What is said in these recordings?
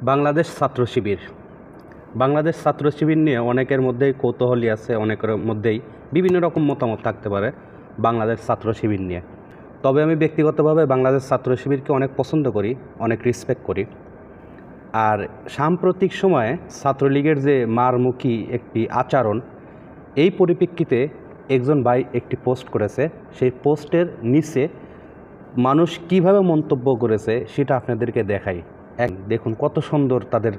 বাংলাদেশ ছাত্র শিবির। বাংলাদেশ ছাত্র শিবির নিয়ে অনেকের মধ্যেই কৌতূহলী আছে, অনেকের মধ্যেই বিভিন্ন রকম মতামত থাকতে পারে বাংলাদেশ ছাত্র শিবির নিয়ে। তবে আমি ব্যক্তিগতভাবে বাংলাদেশ ছাত্র শিবিরকে অনেক পছন্দ করি, অনেক রেসপেক্ট করি। আর সাম্প্রতিক সময়ে ছাত্রলীগের যে মারমুখী একটি আচরণ, এই পরিপ্রেক্ষিতে একজন ভাই একটি পোস্ট করেছে। সেই পোস্টের নিচে মানুষ কিভাবে মন্তব্য করেছে সেটা আপনাদেরকে দেখাই। দেখুন কত সুন্দর তাদের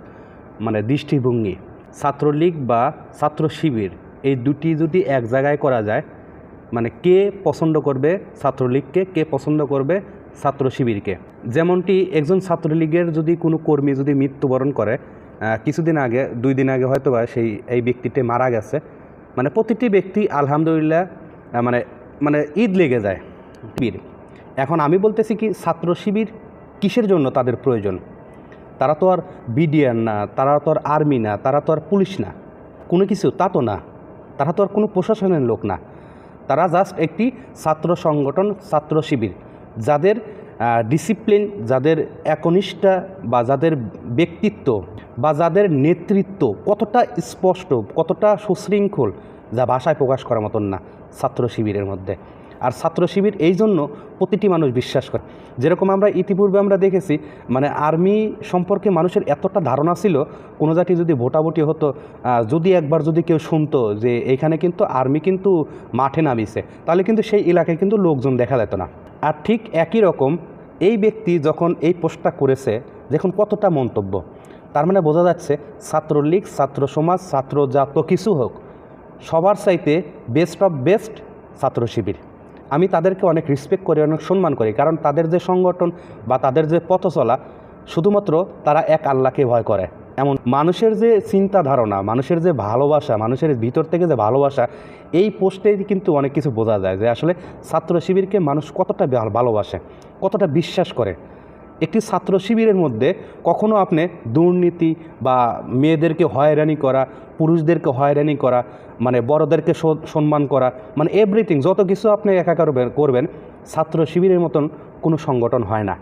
দৃষ্টিভঙ্গি। ছাত্রলীগ বা ছাত্র শিবির এই দুটি যদি এক জায়গায় করা যায়, কে পছন্দ করবে ছাত্রলীগকে, কে পছন্দ করবে ছাত্র শিবিরকে। যেমনটি একজন ছাত্রলীগের যদি কোনো কর্মী যদি মৃত্যুবরণ করে, কিছুদিন আগে 2 দিন আগে হয়তো বা এই ব্যক্তিটি মারা গেছে, প্রতিটি ব্যক্তি আলহামদুলিল্লাহ ঈদ লেগে যায়। এখন আমি বলতেছি কি, ছাত্র শিবির কিসের জন্য তাদের প্রয়োজন? তারা তো আর বিডিআর না, তারা তো আর আর্মি না, তারা তো আর পুলিশ না, কোনো কিছু তা তো না, তারা তো আর কোনো প্রশাসনের লোক না। তারা জাস্ট একটি ছাত্র সংগঠন, ছাত্র শিবির, যাদের ডিসিপ্লিন, যাদের একনিষ্ঠা বা যাদের ব্যক্তিত্ব বা যাদের নেতৃত্ব কতটা স্পষ্ট, কতটা সুশৃঙ্খল, যা ভাষায় প্রকাশ করার মতন না ছাত্র শিবিরের মধ্যে। আর ছাত্র শিবির এই জন্য প্রতিটি মানুষ বিশ্বাস করে। যেরকম আমরা ইতিপূর্বে আমরা দেখেছি, আর্মি সম্পর্কে মানুষের এতটা ধারণা ছিল, কোনো জাতি যদি ভোটাভুটি হতো, যদি একবার যদি কেউ শুনতো যে এইখানে কিন্তু আর্মি কিন্তু মাঠে নামিছে, তাহলে কিন্তু সেই এলাকায় কিন্তু লোকজন দেখা যেত না। আর ঠিক একই রকম এই ব্যক্তি যখন এই পোস্টটা করেছে, দেখুন কতটা মন্তব্য। তার বোঝা যাচ্ছে ছাত্রলীগ, ছাত্র সমাজ, ছাত্র যত কিছু হোক, সবার চাইতে বেস্ট অফ বেস্ট ছাত্র শিবির। আমি তাদেরকে অনেক রেসপেক্ট করি, অনেক সম্মান করি, কারণ তাদের যে সংগঠন বা তাদের যে পথ চলা, শুধুমাত্র তারা এক আল্লাহকে ভয় করে। এমন মানুষের যে চিন্তা ধারণা, মানুষের যে ভালোবাসা, মানুষের ভিতর থেকে যে ভালোবাসা, এই পোস্টে কিন্তু অনেক কিছু বোঝা যায় যে আসলে ছাত্র শিবিরকে মানুষ কতটা ভালোবাসে, কতটা বিশ্বাস করে। একটি ছাত্র শিবিরের মধ্যে কখনো আপনি দুর্নীতি বা মেয়েদেরকে হয়রানি করা, পুরুষদেরকে হয়রানি করা, বড়দেরকে সম্মান করা, এভরিথিং যত কিছু আপনি একাকার করবেন, ছাত্র শিবিরের মতন কোনো সংগঠন হয় না।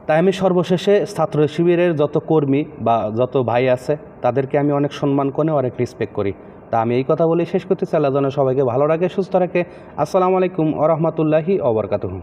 তাই আমি সর্বশেষে ছাত্র শিবিরের যত কর্মী বা যত ভাই আছে, তাদেরকে আমি অনেক সম্মান করে, অনেক রেসপেক্ট করি। তা আমি এই কথা বলে শেষ করতে চাই। আল্লাহ যেন সবাইকে ভালো রাখে, সুস্থ রাখে। আসসালামু আলাইকুম ওয়া রাহমাতুল্লাহি ওয়া বারাকাতুহু।